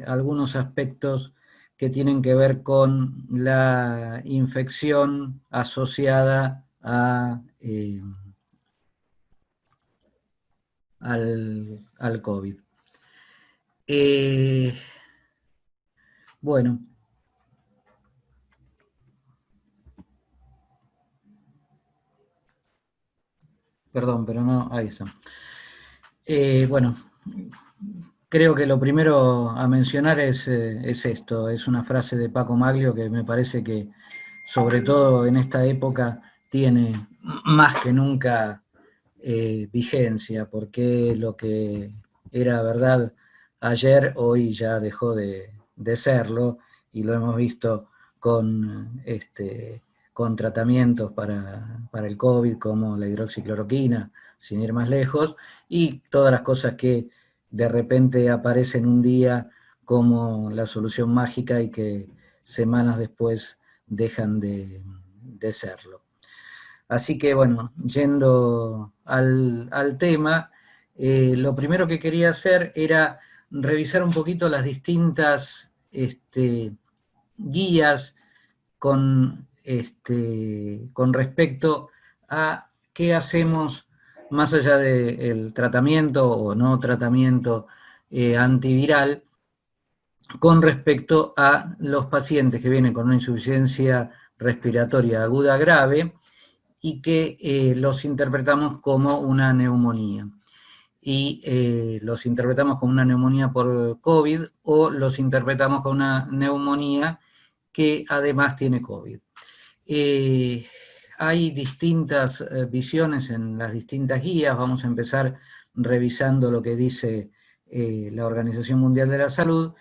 algunos aspectos que tienen que ver con la infección asociada al COVID. Bueno, perdón, pero no, ahí está. Bueno, creo que lo primero a mencionar es esto, es una frase de Paco Maglio que me parece que, sobre todo en esta época, tiene más que nunca vigencia, porque lo que era verdad ayer, hoy ya dejó de serlo, y lo hemos visto con tratamientos para el COVID, como la hidroxicloroquina, sin ir más lejos, y todas las cosas que de repente aparecen un día como la solución mágica y que semanas después dejan de serlo. Así que bueno, yendo al tema, lo primero que quería hacer era revisar un poquito las distintas guías con respecto a qué hacemos más allá del tratamiento o no tratamiento antiviral, con respecto a los pacientes que vienen con una insuficiencia respiratoria aguda grave y que los interpretamos como una neumonía. Y los interpretamos como una neumonía por COVID o los interpretamos como una neumonía que además tiene COVID. Hay distintas visiones en las distintas guías. Vamos a empezar revisando lo que dice la Organización Mundial de la Salud,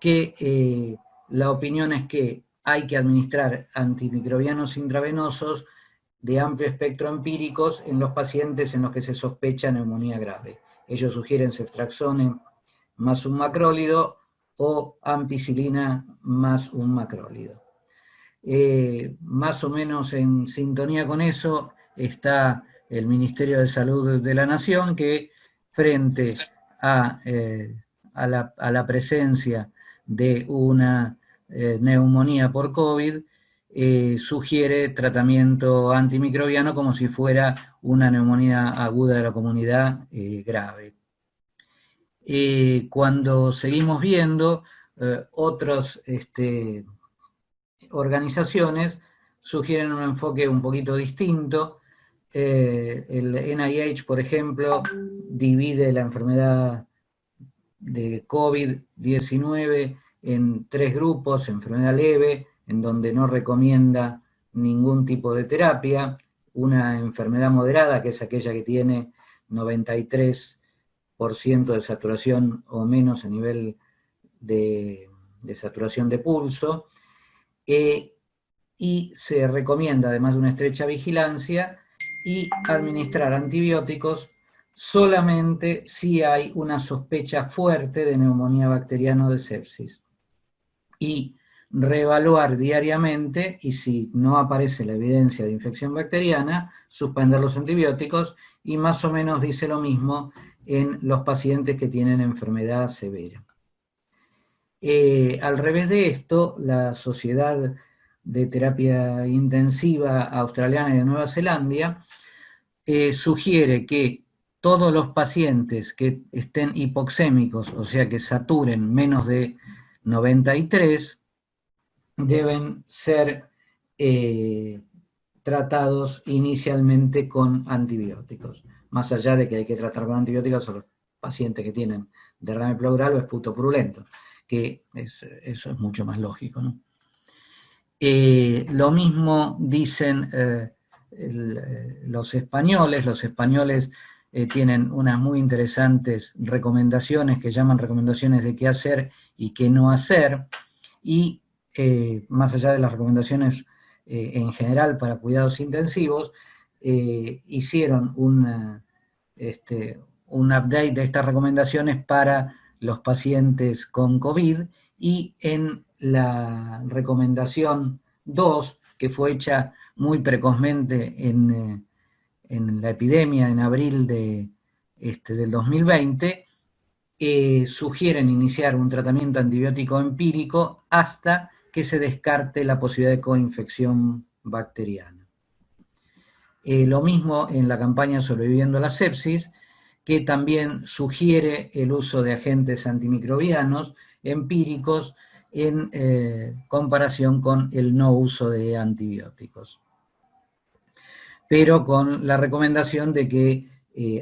que la opinión es que hay que administrar antimicrobianos intravenosos de amplio espectro empíricos en los pacientes en los que se sospecha neumonía grave. Ellos sugieren ceftriaxone más un macrólido o ampicilina más un macrólido. Más o menos en sintonía con eso está el Ministerio de Salud de la Nación, que frente a la presencia de una neumonía por COVID, sugiere tratamiento antimicrobiano como si fuera una neumonía aguda de la comunidad grave. Cuando seguimos viendo otras organizaciones sugieren un enfoque un poquito distinto. El NIH, por ejemplo, divide la enfermedad de COVID-19 en 3 grupos: enfermedad leve, en donde no recomienda ningún tipo de terapia; una enfermedad moderada, que es aquella que tiene 93% de saturación o menos a nivel de saturación de pulso, y se recomienda, además de una estrecha vigilancia, y administrar antibióticos solamente si hay una sospecha fuerte de neumonía bacteriana o de sepsis. Y reevaluar diariamente, y si no aparece la evidencia de infección bacteriana, suspender los antibióticos, y más o menos dice lo mismo en los pacientes que tienen enfermedad severa. Al revés de esto, la Sociedad de Terapia Intensiva Australiana y de Nueva Zelanda sugiere que todos los pacientes que estén hipoxémicos, o sea que saturen menos de 93, deben ser tratados inicialmente con antibióticos. Más allá de que hay que tratar con antibióticos a los pacientes que tienen derrame pleural o esputo purulento, que eso es mucho más lógico, ¿no? Lo mismo dicen los españoles. Los españoles tienen unas muy interesantes recomendaciones que llaman recomendaciones de qué hacer y qué no hacer, y más allá de las recomendaciones en general para cuidados intensivos, hicieron un update de estas recomendaciones para los pacientes con COVID, y en la recomendación 2, que fue hecha muy precozmente en la epidemia en abril del 2020, sugieren iniciar un tratamiento antibiótico empírico hasta que se descarte la posibilidad de coinfección bacteriana. Lo mismo en la campaña Sobreviviendo a la Sepsis, que también sugiere el uso de agentes antimicrobianos empíricos en comparación con el no uso de antibióticos. Pero con la recomendación de que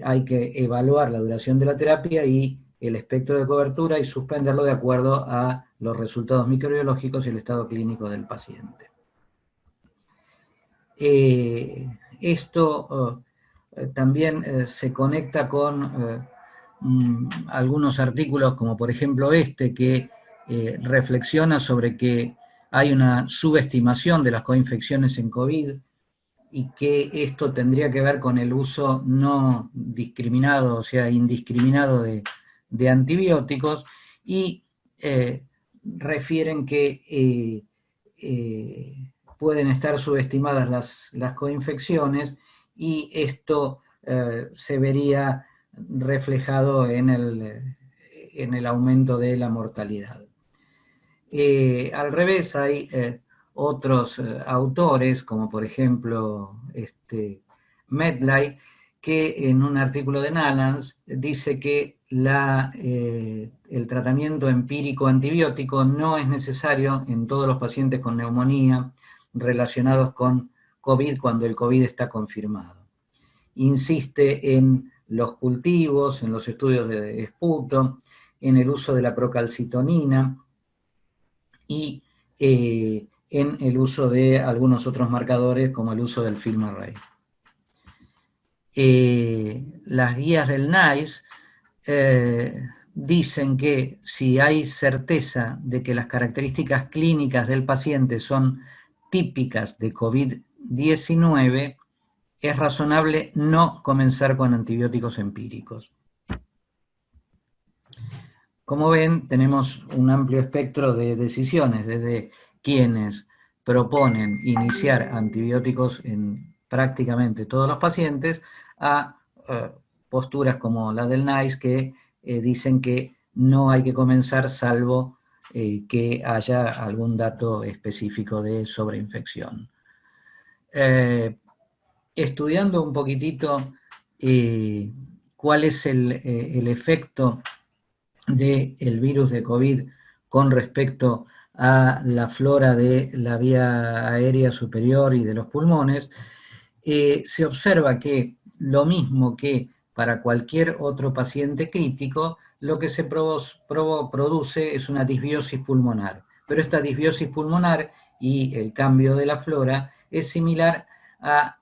hay que evaluar la duración de la terapia y el espectro de cobertura y suspenderlo de acuerdo a los resultados microbiológicos y el estado clínico del paciente. Esto también se conecta con algunos artículos, como por ejemplo este, que reflexiona sobre que hay una subestimación de las coinfecciones en COVID y que esto tendría que ver con el uso no discriminado, o sea, indiscriminado de antibióticos, y refieren que pueden estar subestimadas las coinfecciones, y esto se vería reflejado en el aumento de la mortalidad. Al revés, hay otros autores, como por ejemplo Medley, que en un artículo de Nalance dice que el tratamiento empírico antibiótico no es necesario en todos los pacientes con neumonía relacionados con COVID cuando el COVID está confirmado. Insiste en los cultivos, en los estudios de esputo, en el uso de la procalcitonina y en el uso de algunos otros marcadores como el uso del film array. Las guías del NICE dicen que si hay certeza de que las características clínicas del paciente son típicas de COVID-19, es razonable no comenzar con antibióticos empíricos. Como ven, tenemos un amplio espectro de decisiones, desde quienes proponen iniciar antibióticos en prácticamente todos los pacientes, a posturas como la del NICE, que dicen que no hay que comenzar salvo que haya algún dato específico de sobreinfección. Estudiando un poquitito cuál es el efecto del virus de COVID con respecto a la flora de la vía aérea superior y de los pulmones, se observa que lo mismo que para cualquier otro paciente crítico, lo que se produce es una disbiosis pulmonar. Pero esta disbiosis pulmonar y el cambio de la flora es similar a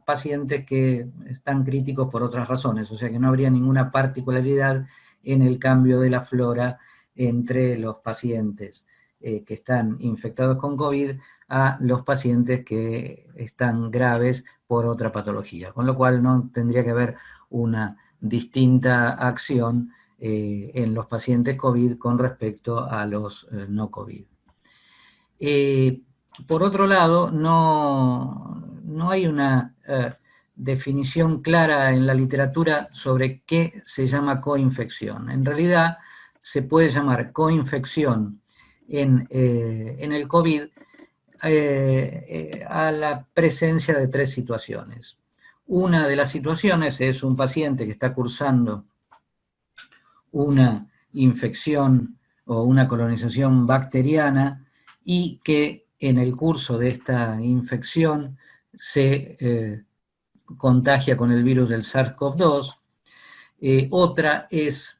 pacientes que están críticos por otras razones, o sea que no habría ninguna particularidad en el cambio de la flora entre los pacientes que están infectados con COVID a los pacientes que están graves por otra patología, con lo cual no tendría que haber una distinta acción en los pacientes COVID con respecto a los no COVID. Por otro lado, no hay una definición clara en la literatura sobre qué se llama coinfección. En realidad, se puede llamar coinfección en el COVID a la presencia de tres situaciones. Una de las situaciones es un paciente que está cursando una infección o una colonización bacteriana y que en el curso de esta infección se contagia con el virus del SARS-CoV-2. Otra es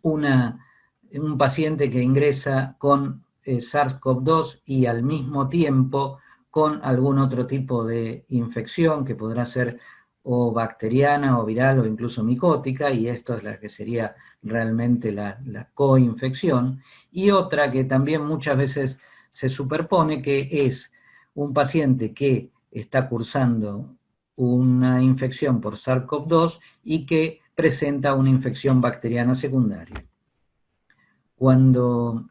un paciente que ingresa con SARS-CoV-2 y al mismo tiempo con algún otro tipo de infección que podrá ser o bacteriana o viral o incluso micótica, y esto es la que sería realmente la coinfección. Y otra que también muchas veces se superpone, que es un paciente que está cursando una infección por SARS-CoV-2 y que presenta una infección bacteriana secundaria. Cuando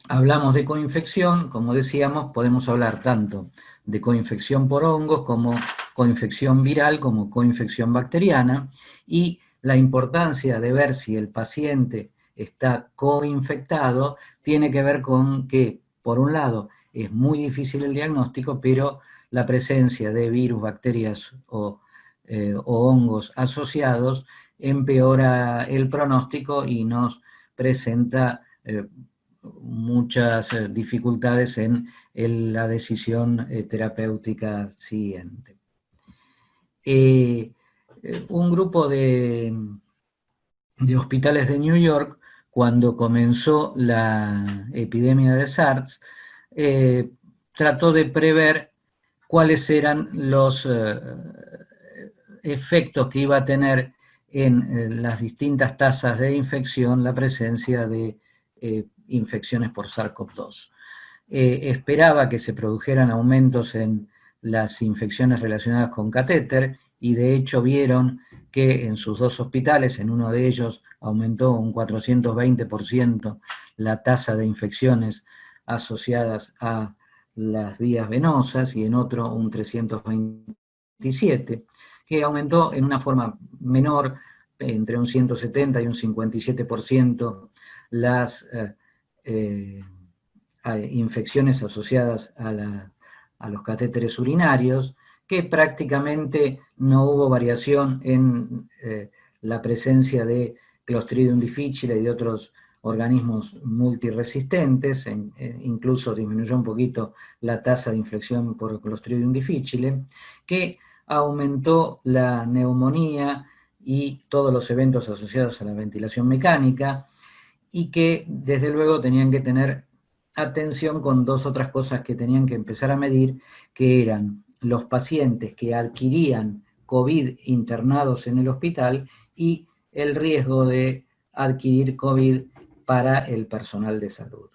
hablamos de coinfección, como decíamos, podemos hablar tanto de coinfección por hongos como coinfección viral, como coinfección bacteriana, y la importancia de ver si el paciente está coinfectado tiene que ver con que, por un lado, es muy difícil el diagnóstico, pero la presencia de virus, bacterias o hongos asociados empeora el pronóstico y nos presenta muchas dificultades en la decisión terapéutica siguiente. Un grupo de hospitales de New York, cuando comenzó la epidemia de SARS, trató de prever cuáles eran los efectos que iba a tener en las distintas tasas de infección la presencia de infecciones por SARS-CoV-2. Esperaba que se produjeran aumentos en las infecciones relacionadas con catéter y de hecho vieron que en sus dos hospitales, en uno de ellos aumentó un 420% la tasa de infecciones asociadas a las vías venosas y en otro un 327%, que aumentó en una forma menor, entre un 170 y un 57%, las infecciones asociadas a los catéteres urinarios, que prácticamente no hubo variación en la presencia de Clostridium difficile y de otros organismos multiresistentes, incluso disminuyó un poquito la tasa de infección por Clostridium difficile, que aumentó la neumonía y todos los eventos asociados a la ventilación mecánica, y que desde luego tenían que tener atención con dos otras cosas que tenían que empezar a medir, que eran los pacientes que adquirían COVID internados en el hospital y el riesgo de adquirir COVID para el personal de salud.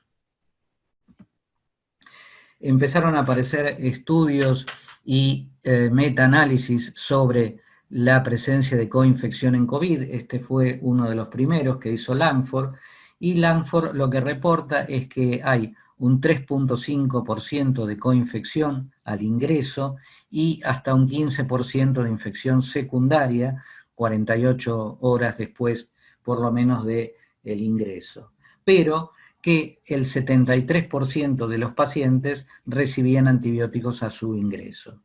Empezaron a aparecer estudios y metaanálisis sobre la presencia de coinfección en COVID. Este fue uno de los primeros que hizo Langford, y Langford lo que reporta es que hay un 3.5% de coinfección al ingreso y hasta un 15% de infección secundaria 48 horas después, por lo menos, del ingreso. Pero que el 73% de los pacientes recibían antibióticos a su ingreso.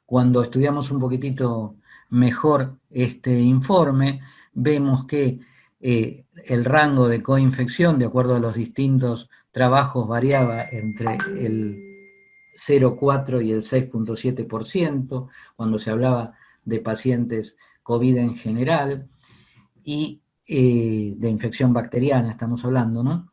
Cuando estudiamos un poquitito mejor este informe, vemos que el rango de coinfección, de acuerdo a los distintos trabajos, variaba entre el 0,4 y el 6.7%, cuando se hablaba de pacientes COVID en general, y de infección bacteriana estamos hablando, ¿no?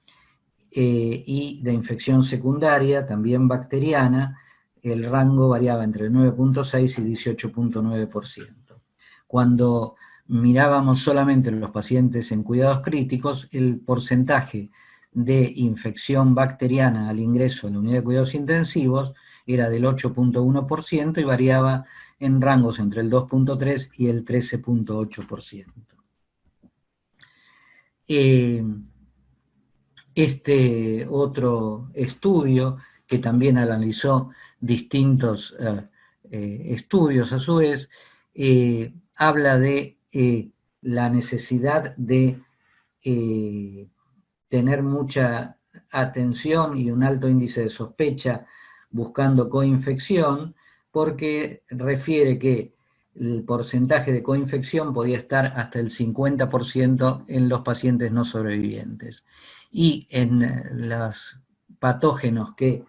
Y de infección secundaria, también bacteriana, el rango variaba entre el 9.6 y 18.9%. Cuando mirábamos solamente los pacientes en cuidados críticos, el porcentaje de infección bacteriana al ingreso en la unidad de cuidados intensivos era del 8.1% y variaba en rangos entre el 2.3 y el 13.8%. Este otro estudio, que también analizó distintos estudios a su vez, habla de la necesidad de tener mucha atención y un alto índice de sospecha buscando coinfección, porque refiere que el porcentaje de coinfección podía estar hasta el 50% en los pacientes no sobrevivientes. Y en los patógenos que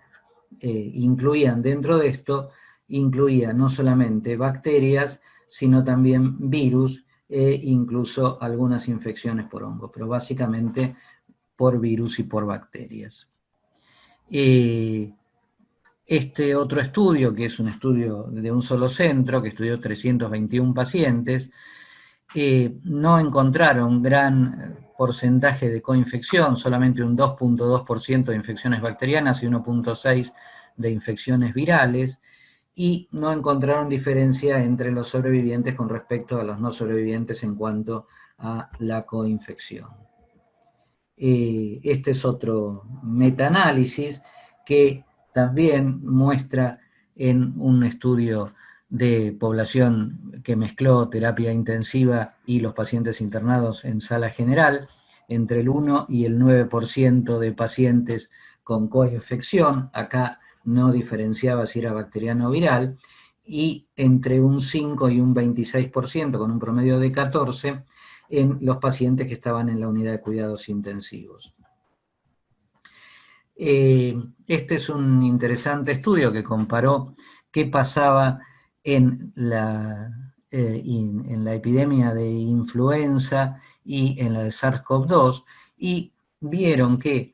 incluían dentro de esto, incluía no solamente bacterias, sino también virus e incluso algunas infecciones por hongo, pero básicamente por virus y por bacterias. Este otro estudio, que es un estudio de un solo centro, que estudió 321 pacientes, no encontraron gran porcentaje de coinfección, solamente un 2.2% de infecciones bacterianas y 1.6% de infecciones virales, y no encontraron diferencia entre los sobrevivientes con respecto a los no sobrevivientes en cuanto a la coinfección. Este es otro metaanálisis que también muestra en un estudio de población que mezcló terapia intensiva y los pacientes internados en sala general, entre el 1 y el 9% de pacientes con coinfección, acá no diferenciaba si era bacteriano o viral, y entre un 5 y un 26%, con un promedio de 14, en los pacientes que estaban en la unidad de cuidados intensivos. Este es un interesante estudio que comparó qué pasaba en la epidemia de influenza y en la de SARS-CoV-2, y vieron que,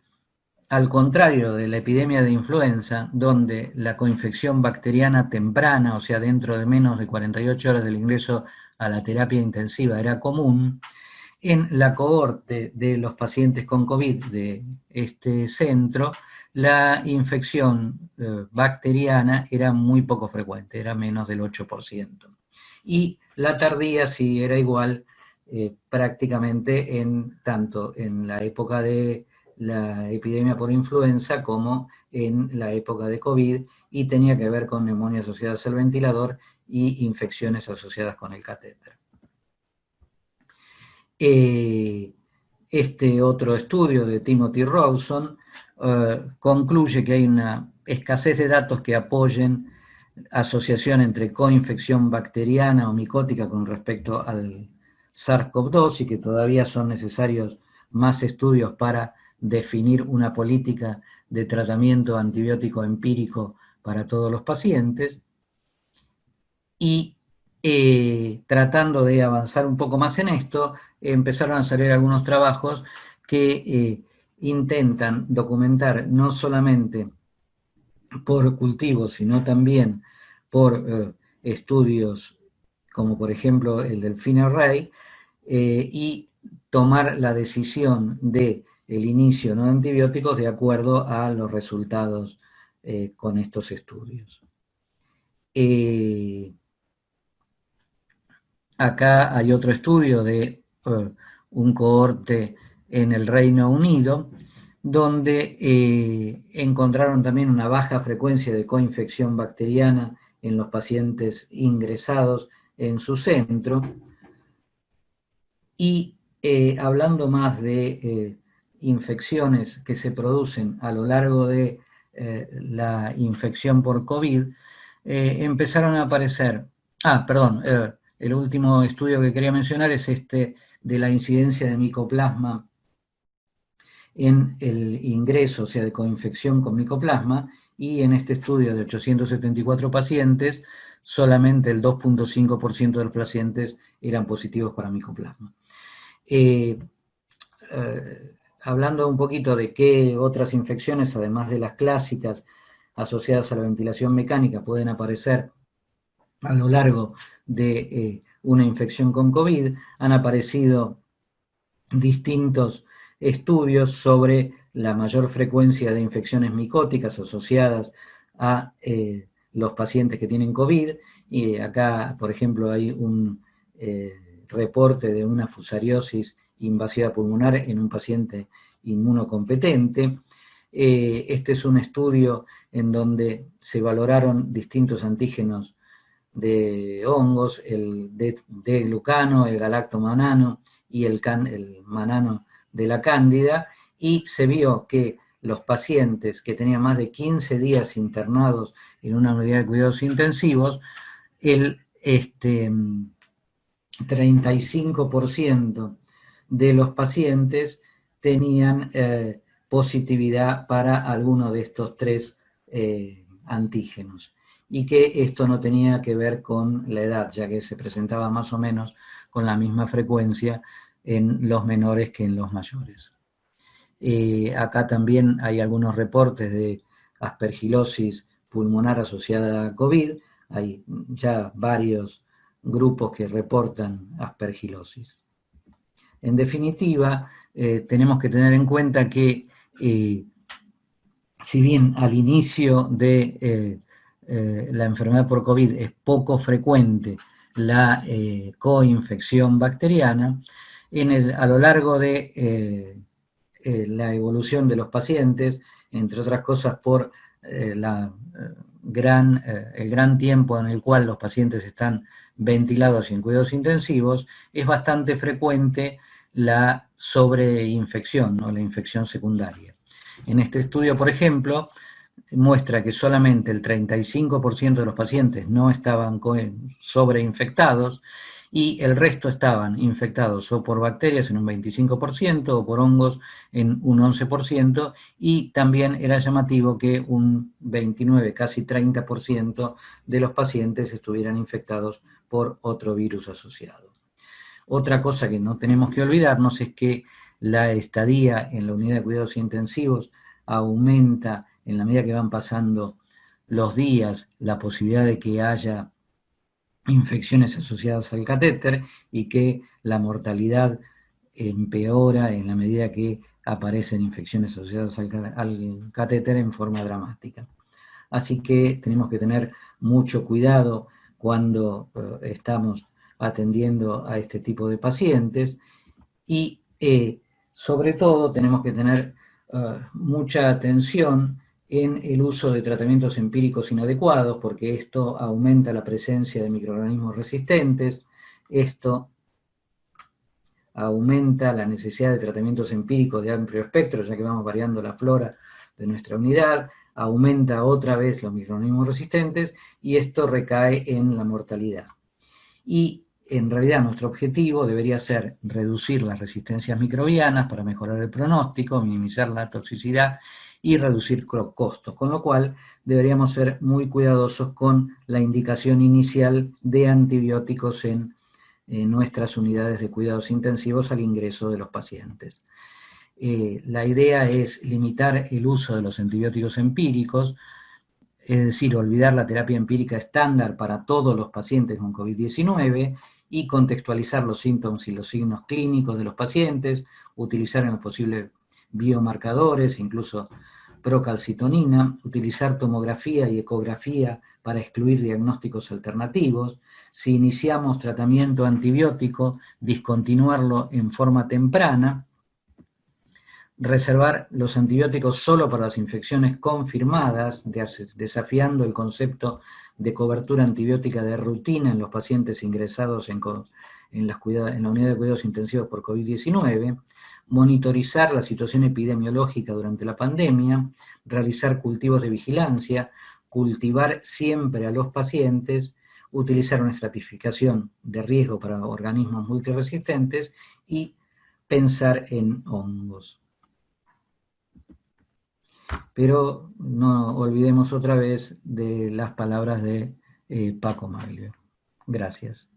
al contrario de la epidemia de influenza, donde la coinfección bacteriana temprana, o sea, dentro de menos de 48 horas del ingreso a la terapia intensiva, era común, en la cohorte de los pacientes con COVID de este centro, la infección bacteriana era muy poco frecuente, era menos del 8%. Y la tardía sí era igual prácticamente tanto en la época de la epidemia por influenza como en la época de COVID, y tenía que ver con neumonía asociadas al ventilador y infecciones asociadas con el catéter. Este otro estudio de Timothy Rawson concluye que hay una escasez de datos que apoyen asociación entre coinfección bacteriana o micótica con respecto al SARS-CoV-2 y que todavía son necesarios más estudios para definir una política de tratamiento antibiótico empírico para todos los pacientes. Y tratando de avanzar un poco más en esto, empezaron a salir algunos trabajos que intentan documentar no solamente por cultivos, sino también por estudios como por ejemplo el del FINERRAY, y tomar la decisión de el inicio no de antibióticos de acuerdo a los resultados con estos estudios. Acá hay otro estudio de un cohorte en el Reino Unido, donde encontraron también una baja frecuencia de coinfección bacteriana en los pacientes ingresados en su centro. Y hablando más de infecciones que se producen a lo largo de la infección por COVID, empezaron a aparecer, el último estudio que quería mencionar es este de la incidencia de micoplasma en el ingreso, o sea, de coinfección con micoplasma, y en este estudio de 874 pacientes, solamente el 2.5% de los pacientes eran positivos para micoplasma. Hablando un poquito de qué otras infecciones, además de las clásicas asociadas a la ventilación mecánica, pueden aparecer a lo largo de una infección con COVID, han aparecido distintos estudios sobre la mayor frecuencia de infecciones micóticas asociadas a los pacientes que tienen COVID, y acá, por ejemplo, hay un reporte de una fusariosis invasiva pulmonar en un paciente inmunocompetente. Este es un estudio en donde se valoraron distintos antígenos de hongos, el D-glucano, el galactomanano y el manano de la cándida, y se vio que los pacientes que tenían más de 15 días internados en una unidad de cuidados intensivos, el 35% de los pacientes tenían positividad para alguno de estos tres antígenos, y que esto no tenía que ver con la edad, ya que se presentaba más o menos con la misma frecuencia en los menores que en los mayores. Acá también hay algunos reportes de aspergilosis pulmonar asociada a COVID. Hay ya varios grupos que reportan aspergilosis. En definitiva, tenemos que tener en cuenta que si bien al inicio de la enfermedad por COVID es poco frecuente la coinfección bacteriana, a lo largo de la evolución de los pacientes, entre otras cosas por la el gran tiempo en el cual los pacientes están ventilados y en cuidados intensivos, es bastante frecuente la sobreinfección o la infección secundaria. En este estudio, por ejemplo, muestra que solamente el 35% de los pacientes no estaban sobreinfectados y el resto estaban infectados o por bacterias en un 25% o por hongos en un 11%, y también era llamativo que un 29, casi 30% de los pacientes estuvieran infectados por otro virus asociado. Otra cosa que no tenemos que olvidarnos es que la estadía en la unidad de cuidados intensivos aumenta en la medida que van pasando los días, la posibilidad de que haya infecciones asociadas al catéter y que la mortalidad empeora en la medida que aparecen infecciones asociadas al catéter en forma dramática. Así que tenemos que tener mucho cuidado cuando estamos atendiendo a este tipo de pacientes y sobre todo tenemos que tener mucha atención en el uso de tratamientos empíricos inadecuados, porque esto aumenta la presencia de microorganismos resistentes, esto aumenta la necesidad de tratamientos empíricos de amplio espectro, ya que vamos variando la flora de nuestra unidad, aumenta otra vez los microorganismos resistentes y esto recae en la mortalidad. Y en realidad nuestro objetivo debería ser reducir las resistencias microbianas para mejorar el pronóstico, minimizar la toxicidad y reducir costos, con lo cual deberíamos ser muy cuidadosos con la indicación inicial de antibióticos en nuestras unidades de cuidados intensivos al ingreso de los pacientes. La idea es limitar el uso de los antibióticos empíricos, es decir, olvidar la terapia empírica estándar para todos los pacientes con COVID-19 y contextualizar los síntomas y los signos clínicos de los pacientes, utilizar en los posibles biomarcadores, incluso procalcitonina, utilizar tomografía y ecografía para excluir diagnósticos alternativos. Si iniciamos tratamiento antibiótico, discontinuarlo en forma temprana, reservar los antibióticos solo para las infecciones confirmadas, desafiando el concepto de cobertura antibiótica de rutina en los pacientes ingresados en la unidad de cuidados intensivos por COVID-19, monitorizar la situación epidemiológica durante la pandemia, realizar cultivos de vigilancia, cultivar siempre a los pacientes, utilizar una estratificación de riesgo para organismos multiresistentes y pensar en hongos. Pero no olvidemos otra vez de las palabras de Paco Maglio. Gracias.